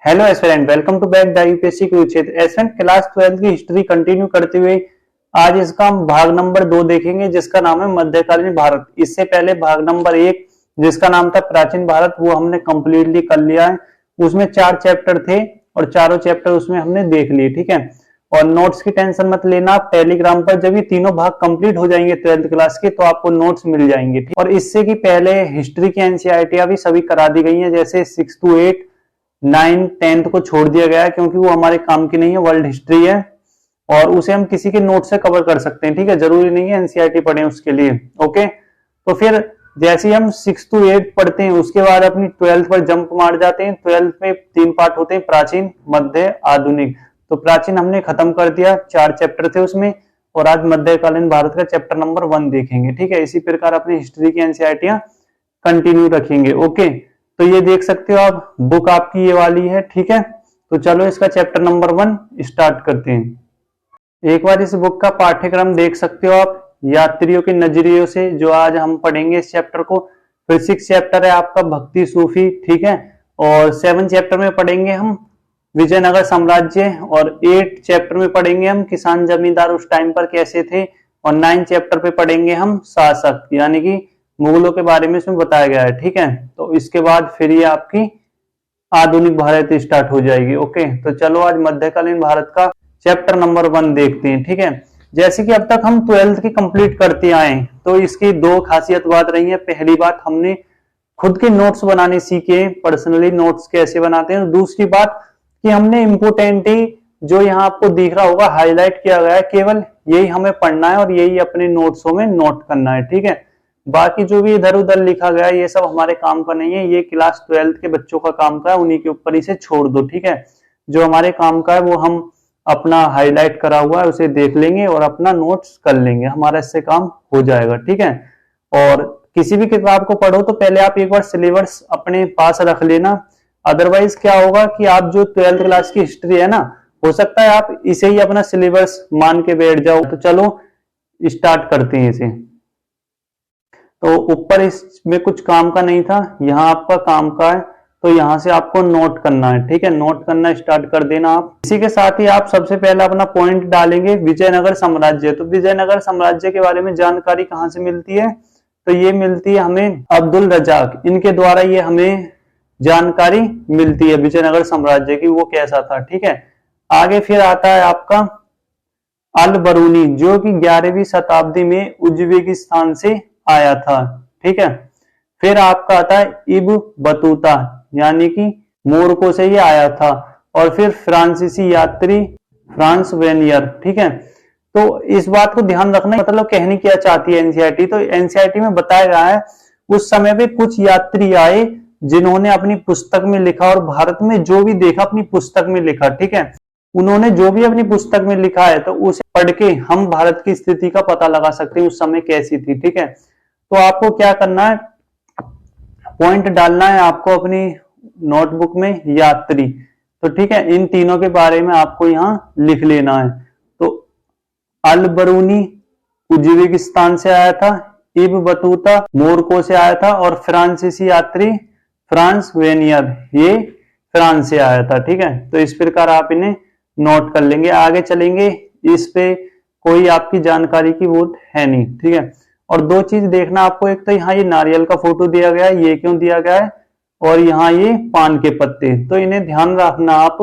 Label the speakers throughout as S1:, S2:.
S1: Hello aspirant, welcome to back the UPSC Kurukshetra. Aspirant class 12 की history continue करते हुए आज इसका हम भाग नंबर 2 देखेंगे, जिसका नाम है मध्यकालीन भारत। इससे पहले भाग नंबर 1 जिसका नाम था प्राचीन भारत, वो हमने कंप्लीटली कर लिया है। उसमें 4 चैप्टर थे और चारों चैप्टर उसमें हमने देख लिए, ठीक है। और नोट्स की टेंशन मत लेना, आप टेलीग्राम पर जब ये तीनों भाग कंप्लीट हो जाएंगे 12th क्लास के, तो आपको नोट्स मिल जाएंगे। और इससे की पहले हिस्ट्री की एनसीईआरटी भी सभी करा दी गई है, जैसे 6 to 8, 9, 10th को छोड़ दिया गया है क्योंकि वो हमारे काम की नहीं है, वर्ल्ड हिस्ट्री है और उसे हम किसी के नोट से कवर कर सकते हैं, ठीक है। जरूरी नहीं है एनसीईआरटी पढ़े उसके लिए, ओके। तो फिर जैसे हम 6 to 8 पढ़ते हैं, उसके बाद अपनी 12th पर जंप मार जाते हैं। 12th में 3 पार्ट होते हैं, प्राचीन, मध्य, आधुनिक। तो प्राचीन हमने खत्म कर दिया, 4 चैप्टर थे उसमें, और आज मध्यकालीन भारत का चैप्टर नंबर 1 देखेंगे, ठीक है। इसी प्रकार अपनी हिस्ट्री की एनसीईआरटी कंटिन्यू रखेंगे, ओके। तो ये देख सकते हो आप, बुक आपकी ये वाली है, ठीक है। तो चलो इसका चैप्टर नंबर 1 स्टार्ट करते हैं। एक बार इस बुक का पाठ्यक्रम देख सकते हो आप, यात्रियों के नजरियों से, जो आज हम पढ़ेंगे इस चैप्टर को। फिर 6 चैप्टर है आपका भक्ति सूफी, ठीक है। और 7 चैप्टर में पढ़ेंगे हम विजयनगर साम्राज्य, और 8 चैप्टर में पढ़ेंगे हम किसान जमींदार उस टाइम पर कैसे थे, और 9 चैप्टर पे पढ़ेंगे हम शासक, यानी कि मुगलों के बारे में इसमें बताया गया है, ठीक है। तो इसके बाद फिर ये आपकी आधुनिक भारत स्टार्ट हो जाएगी, ओके। तो चलो आज मध्यकालीन भारत का चैप्टर नंबर 1 देखते हैं, ठीक है। जैसे कि अब तक हम 12th की कंप्लीट करते आए, तो इसकी 2 खासियत बात रही है। पहली बात, हमने खुद के नोट्स बनाने सीखे, पर्सनली नोट्स कैसे बनाते हैं। दूसरी बात कि हमने इम्पोर्टेंट ही जो यहाँ आपको दिख रहा होगा हाईलाइट किया गया है, केवल यही हमें पढ़ना है और यही अपने नोट्सों में नोट करना है, ठीक है। बाकी जो भी इधर उधर लिखा गया है ये सब हमारे काम का नहीं है, ये क्लास 12th के बच्चों का काम का है, उन्हीं के ऊपर इसे छोड़ दो, ठीक है। जो हमारे काम का है वो हम अपना हाईलाइट करा हुआ है उसे देख लेंगे और अपना नोट्स कर लेंगे, हमारा इससे काम हो जाएगा, ठीक है। और किसी भी किताब को पढ़ो तो पहले आप एक बार सिलेबस अपने पास रख लेना, अदरवाइज क्या होगा कि आप जो 12th क्लास की हिस्ट्री है ना, हो सकता है आप इसे ही अपना सिलेबस मान के बैठ जाओ। तो चलो स्टार्ट करते हैं इसे। तो ऊपर इसमें कुछ काम का नहीं था, यहाँ आपका काम का है, तो यहाँ से आपको नोट करना है, ठीक है। नोट करना स्टार्ट कर देना आप। इसी के साथ ही आप सबसे पहले अपना पॉइंट डालेंगे विजयनगर साम्राज्य। तो विजयनगर साम्राज्य के बारे में जानकारी कहाँ से मिलती है, तो ये मिलती है हमें अब्दुल रजाक, इनके द्वारा ये हमें जानकारी मिलती है विजयनगर साम्राज्य की, वो कैसा था, ठीक है। आगे फिर आता है आपका अल बरूनी, जो कि 11वीं शताब्दी में उज्बेकिस्तान से आया था, ठीक है। फिर आपका आता है इब्न बतूता, यानी कि मोरक्को से ही आया था। और फिर फ्रांसीसी यात्री फ्रांस वेनियर, ठीक है। तो इस बात को ध्यान रखना, मतलब कहने क्या चाहती है एनसीईआरटी, तो एनसीईआरटी में बताया गया है उस समय पे कुछ यात्री आए जिन्होंने अपनी पुस्तक में लिखा, और भारत में जो भी देखा अपनी पुस्तक में लिखा, ठीक है। उन्होंने जो भी अपनी पुस्तक में लिखा है तो उसे पढ़ के हम भारत की स्थिति का पता लगा सकते हैं उस समय कैसी थी, ठीक है। तो आपको क्या करना है, पॉइंट डालना है आपको अपनी नोटबुक में यात्री, तो ठीक है। इन तीनों के बारे में आपको यहाँ लिख लेना है। तो अल बरूनी उज्बेकिस्तान से आया था, इब्न बतूता मोरक्को से आया था, और फ्रांसीसी यात्री फ्रांस वेनियर ये फ्रांस से आया था, ठीक है। तो इस प्रकार आप इन्हें नोट कर लेंगे। आगे चलेंगे, इस पे कोई आपकी जानकारी की वो है नहीं, ठीक है। और 2 चीज देखना आपको, एक तो यहाँ ये नारियल का फोटो दिया गया है, ये क्यों दिया गया है, और यहाँ ये पान के पत्ते, तो इन्हें ध्यान रखना। आप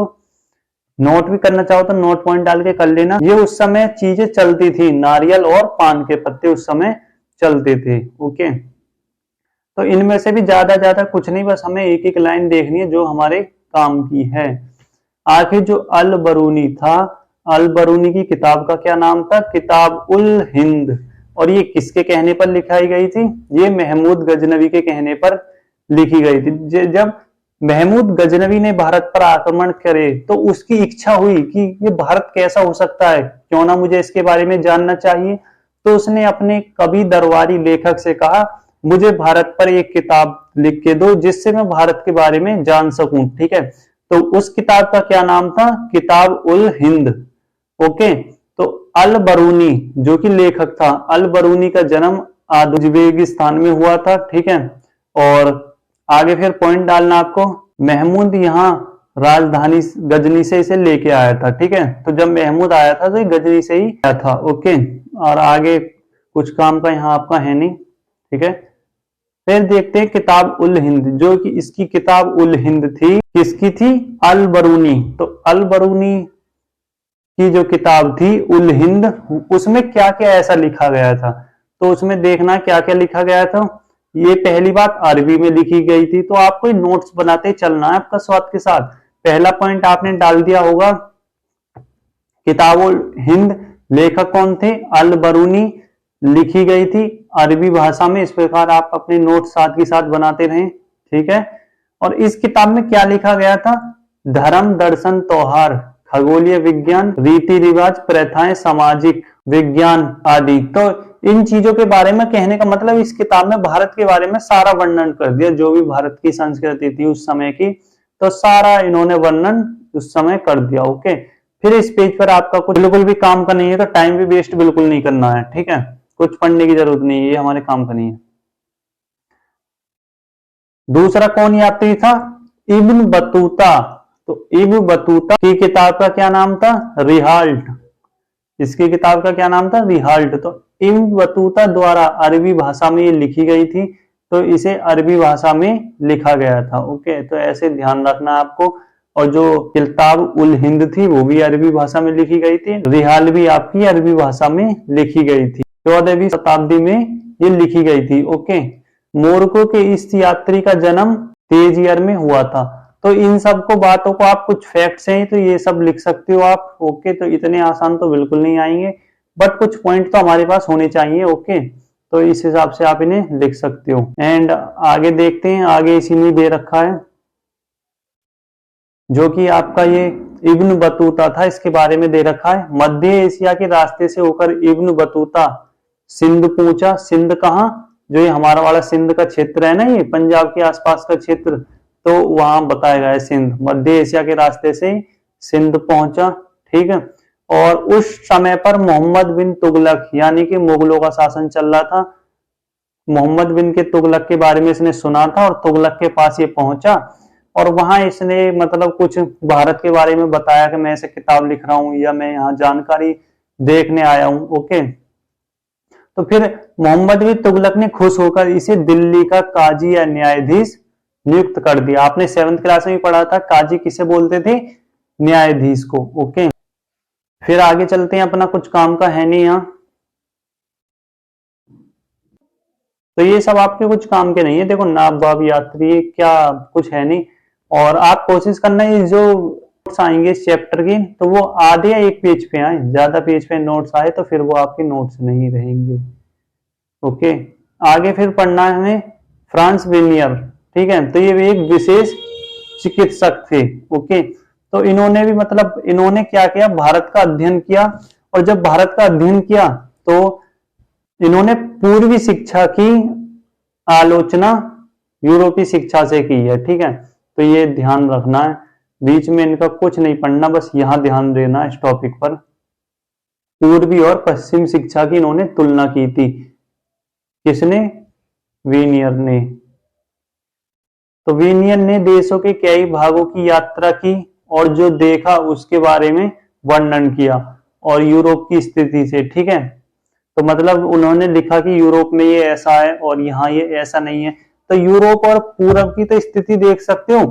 S1: नोट भी करना चाहो तो नोट पॉइंट डाल के कर लेना। ये उस समय चीजें चलती थी, नारियल और पान के पत्ते उस समय चलते थे, ओके। तो इनमें से भी ज्यादा कुछ नहीं, बस हमें एक एक लाइन देखनी है जो हमारे काम की है। आखिर जो अल बरूनी था, अल बरूनी की किताब का क्या नाम था, किताब उल हिंद। और ये किसके कहने पर लिखाई गई थी, ये महमूद गजनवी के कहने पर लिखी गई थी। जब महमूद गजनवी ने भारत पर आक्रमण करे तो उसकी इच्छा हुई कि ये भारत कैसा हो सकता है, क्यों ना मुझे इसके बारे में जानना चाहिए। तो उसने अपने कवि दरबारी लेखक से कहा, मुझे भारत पर एक किताब लिख के दो जिससे मैं भारत के बारे में जान सकूं, ठीक है। तो उस किताब का क्या नाम था, किताब उल हिंद, ओके। तो अल बरूनी जो कि लेखक था, अल बरूनी का जन्म उज्बेकिस्तान में हुआ था, ठीक है। और आगे फिर पॉइंट डालना आपको, महमूद यहाँ राजधानी गजनी से इसे लेके आया था। ठीक है, तो जब महमूद आया था तो ये गजनी से ही आया था। ओके, और आगे कुछ काम का यहाँ आपका है नहीं। ठीक है, फिर देखते हैं किताब उल हिंद, जो कि इसकी किताब उल हिंद थी, किसकी थी? अल बरूनी। तो अल बरूनी की जो किताब थी उल हिंद, उसमें क्या क्या ऐसा लिखा गया था? तो उसमें देखना क्या क्या लिखा गया था। ये पहली बात अरबी में लिखी गई थी, तो आपको नोट्स बनाते चलना है आपका स्वाद के साथ। पहला पॉइंट आपने डाल दिया होगा, किताब उल हिंद लेखक कौन थे? अल बरूनी, लिखी गई थी अरबी भाषा में। इस प्रकार आप अपने नोट साथ के साथ बनाते रहें। ठीक है, और इस किताब में क्या लिखा गया था? धर्म, दर्शन, त्योहार, खगोलीय विज्ञान, रीति रिवाज, प्रथाएं, सामाजिक विज्ञान आदि। तो इन चीजों के बारे में कहने का मतलब, इस किताब में भारत के बारे में सारा वर्णन कर दिया, जो भी भारत की संस्कृति थी उस समय की, तो सारा इन्होंने वर्णन उस समय कर दिया। ओके, फिर इस पेज पर आपका कुछ बिल्कुल भी काम का नहीं है, तो टाइम भी वेस्ट बिल्कुल नहीं करना है। ठीक है, कुछ पढ़ने की जरूरत नहीं है, ये हमारे काम का नहीं है। दूसरा कौन यात्री था? Ibn Battuta. तो इब्न बतूता की किताब का क्या नाम था? रिहाल्ट। इसकी किताब का क्या नाम था? रिहाल्ट। तो इब्न बतूता द्वारा अरबी भाषा में ये लिखी गई थी, तो इसे अरबी भाषा में लिखा गया था। ओके, तो ऐसे ध्यान रखना आपको। और जो किताब उल हिंद थी वो भी अरबी भाषा में लिखी गई थी, रिहाल भी आपकी अरबी भाषा में लिखी गई थी। 14वीं शताब्दी में ये लिखी गई थी। ओके, मोरक्को के इस यात्री का जन्म तेजियर में हुआ था। तो इन सब को बातों को आप कुछ फैक्ट्स हैं तो ये सब लिख सकते हो आप। ओके, तो इतने आसान तो बिल्कुल नहीं आएंगे, बट कुछ पॉइंट तो हमारे पास होने चाहिए। ओके, तो इस हिसाब से आप इन्हें लिख सकते हो। एंड आगे देखते हैं, आगे इसी में दे रखा है जो कि आपका ये इब्न बतूता था, इसके बारे में दे रखा है। मध्य एशिया के रास्ते से होकर इब्न बतूता सिंध पहुंचा। सिंध कहाँ? जो ये हमारा वाला सिंध का क्षेत्र है ना, ये पंजाब के आसपास का क्षेत्र, तो वहां बताया गया है सिंध। मध्य एशिया के रास्ते से सिंध पहुंचा। ठीक है, और उस समय पर मोहम्मद बिन तुगलक, यानी कि मुगलों का शासन चल रहा था। मोहम्मद बिन के तुगलक के बारे में इसने सुना था और तुगलक के पास ये पहुंचा, और वहां इसने मतलब कुछ भारत के बारे में बताया कि मैं ऐसे किताब लिख रहा हूं या मैं यहाँ जानकारी देखने आया हूं। ओके, तो फिर मोहम्मद बिन तुगलक ने खुश होकर इसे दिल्ली का काजी या न्यायाधीश नियुक्त कर दिया। आपने 7th क्लास में भी पढ़ा था, काजी किसे बोलते थे? न्यायाधीश को। ओके, फिर आगे चलते हैं, अपना कुछ काम का है नहीं यहाँ, तो ये सब आपके कुछ काम के नहीं है। देखो, नाब बाब यात्री क्या कुछ है नहीं, और आप कोशिश करना ये जो नोट्स आएंगे इस चैप्टर की, तो वो आधे या एक पेज पे आए, ज्यादा पेज पे नोट्स आए तो फिर वो आपके नोट्स नहीं रहेंगे। ओके, आगे फिर पढ़ना है हमें फ्रांस वेनियर। ठीक है, तो ये एक विशेष चिकित्सक थे। ओके, तो इन्होंने भी मतलब इन्होंने क्या किया? भारत का अध्ययन किया, और जब भारत का अध्ययन किया तो इन्होंने पूर्वी शिक्षा की आलोचना यूरोपीय शिक्षा से की है। ठीक है, तो ये ध्यान रखना है, बीच में इनका कुछ नहीं पढ़ना, बस यहां ध्यान देना इस टॉपिक पर। पूर्वी और पश्चिम शिक्षा की इन्होंने तुलना की थी। किसने? वेनियर ने। तो वेनियर ने देशों के कई भागों की यात्रा की और जो देखा उसके बारे में वर्णन किया, और यूरोप की स्थिति से। ठीक है, तो मतलब उन्होंने लिखा कि यूरोप में ये ऐसा है और यहाँ ये ऐसा नहीं है। तो यूरोप और पूरब की तो स्थिति देख सकते हो।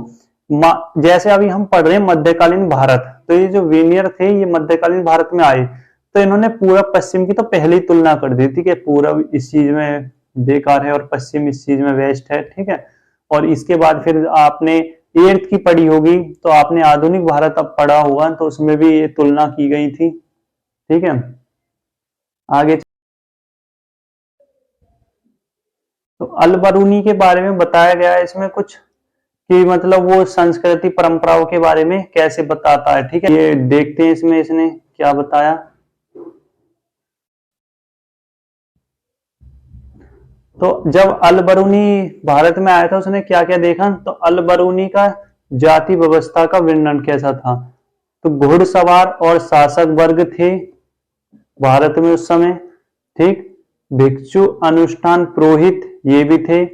S1: जैसे अभी हम पढ़ रहे हैं मध्यकालीन भारत, तो ये जो वेनियर थे ये मध्यकालीन भारत में आए, तो इन्होंने पूरब पश्चिम की तो पहले ही तुलना कर दी थी कि पूरब इस चीज में बेकार है और पश्चिम इस चीज में बेस्ट है। ठीक है, और इसके बाद फिर आपने 8th की पढ़ी होगी, तो आपने आधुनिक भारत अब पढ़ा होगा, तो उसमें भी ये तुलना की गई थी। ठीक है, आगे तो अल बरूनी के बारे में बताया गया है इसमें कुछ, कि मतलब वो संस्कृति परंपराओं के बारे में कैसे बताता है। ठीक है, ये देखते हैं इसमें इसने क्या बताया। तो जब अल बरूनी भारत में आया था उसने क्या क्या देखा? तो अल बरूनी का जाति व्यवस्था का वर्णन कैसा था? तो घुड़सवार और शासक वर्ग थे भारत में उस समय। ठीक, भिक्षु, अनुष्ठान, पुरोहित ये भी थे,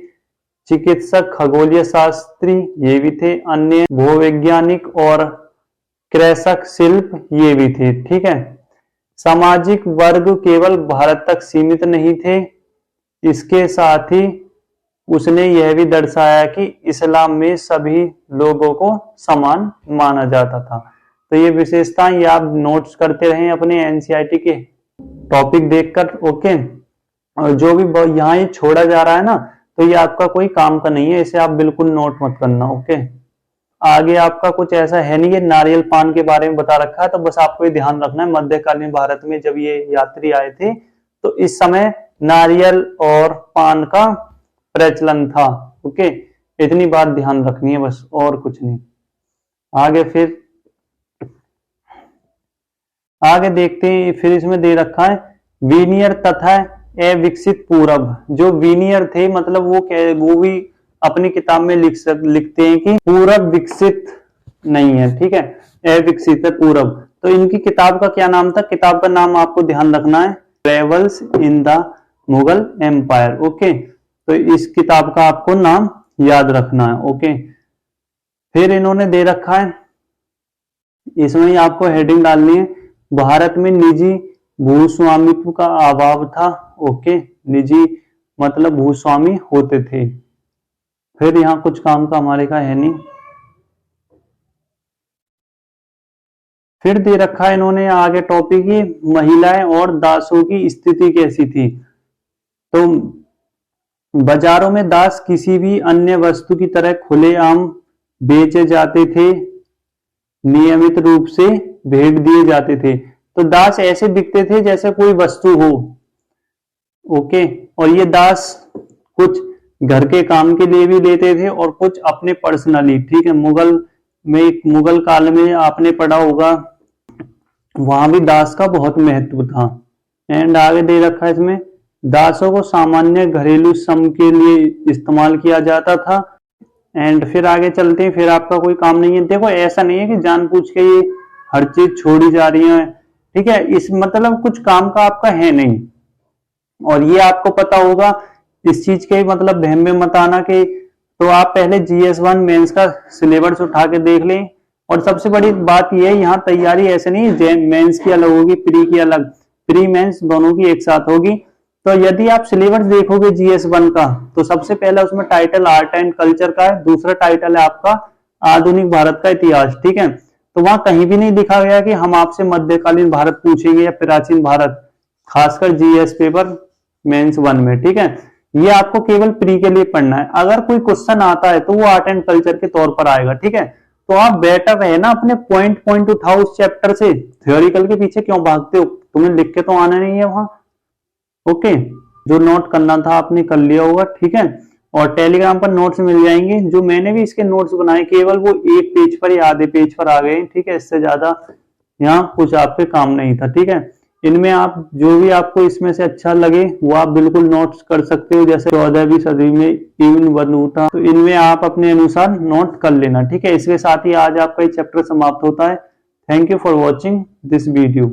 S1: चिकित्सक, खगोलीय शास्त्री ये भी थे, अन्य भूवैज्ञानिक और कृषक, शिल्प ये भी थे। ठीक है, सामाजिक वर्ग केवल भारत तक सीमित नहीं थे, इसके साथ ही उसने यह भी दर्शाया कि इस्लाम में सभी लोगों को समान माना जाता था। तो ये विशेषताएं ये आप नोट्स करते रहें अपने एनसीईआरटी के टॉपिक देखकर। ओके, और जो भी यहाँ ये छोड़ा जा रहा है ना, तो ये आपका कोई काम का नहीं है, इसे आप बिल्कुल नोट मत करना। ओके, आगे आपका कुछ ऐसा है नहीं, ये नारियल पान के बारे में बता रखा है, तो बस आपको ये ध्यान रखना है मध्यकालीन भारत में जब ये यात्री आए थे तो इस समय नारियल और पान का प्रचलन था। ओके, इतनी बात ध्यान रखनी है बस, और कुछ नहीं। आगे देखते हैं, फिर इसमें दे रखा है वीनियर तथा अविकसित पूरब। जो वीनियर थे मतलब वो भी अपनी किताब में लिखते हैं कि पूरब विकसित नहीं है। ठीक है, अविकसित है पूरब। तो इनकी किताब का क्या नाम था? किताब का नाम आपको ध्यान रखना है travels in the Mughal empire. Okay, तो इस किताब का आपको नाम याद रखना है। ओके, फिर इन्होंने दे रखा है, इसमें ही आपको हेडिंग डालनी है, भारत में निजी भूस्वामित्व का अभाव था। ओके, निजी मतलब भूस्वामी होते थे। फिर यहाँ कुछ काम का हमारे का है नहीं। फिर दे रखा है इन्होंने आगे टॉपिक ही महिलाएं और दासों की स्थिति कैसी थी। तो बाजारों में दास किसी भी अन्य वस्तु की तरह खुलेआम बेचे जाते थे, नियमित रूप से भेंट दिए जाते थे। तो दास ऐसे दिखते थे जैसे कोई वस्तु हो। ओके, और ये दास कुछ घर के काम के लिए भी लेते थे और कुछ अपने पर्सनली। ठीक है, मुगल काल में आपने पढ़ा होगा, वहां भी दास का बहुत महत्व था। एंड आगे दे रखा है इसमें, दासों को सामान्य घरेलू श्रम के लिए इस्तेमाल किया जाता था। एंड फिर आगे चलते हैं, फिर आपका कोई काम नहीं है। देखो ऐसा नहीं है कि जानबूझ के ये हर चीज छोड़ी जा रही है। ठीक है, इस मतलब कुछ काम का आपका है नहीं, और ये आपको पता होगा। इस चीज के मतलब बहम में मत आना के, तो आप पहले GS1 मेंस का सिलेबस उठा के देख लें। और सबसे बड़ी बात यह है, यहाँ तैयारी ऐसे नहीं है मेंस की अलग होगी, प्री की अलग, प्री मेंस दोनों की एक साथ होगी। तो यदि आप सिलेबस देखोगे GS1 का, तो सबसे पहला उसमें टाइटल आर्ट एंड कल्चर का है, दूसरा टाइटल है आपका आधुनिक भारत का इतिहास। ठीक है, तो वहां कहीं भी नहीं दिखा गया कि हम आपसे मध्यकालीन भारत पूछेंगे या प्राचीन भारत, खासकर GS पेपर मेंस 1 में। ठीक है, ये आपको केवल प्री के लिए पढ़ना है। अगर कोई क्वेश्चन आता है तो वो आर्ट एंड कल्चर के तौर पर आएगा। ठीक है, तो आप बेटर है ना अपने पॉइंट उठाओ उस चैप्टर से, थ्योरिकल के पीछे क्यों भागते हो? तुम्हें लिख के तो आना नहीं है वहां। ओके, जो नोट करना था आपने कर लिया होगा। ठीक है, और टेलीग्राम पर नोट्स मिल जाएंगे, जो मैंने भी इसके नोट्स बनाए, केवल वो एक पेज पर या आधे पेज पर आ गए। ठीक है, इससे ज्यादा यहाँ कुछ आपके काम नहीं था। ठीक है, इनमें आप जो भी आपको इसमें से अच्छा लगे वो आप बिल्कुल नोट्स कर सकते हो। जैसे 14वीं सदी में इवन बनु था, तो इनमें आप अपने अनुसार नोट कर लेना। ठीक है, इसके साथ ही आज आपका ये चैप्टर समाप्त होता है। Thank you for watching this video.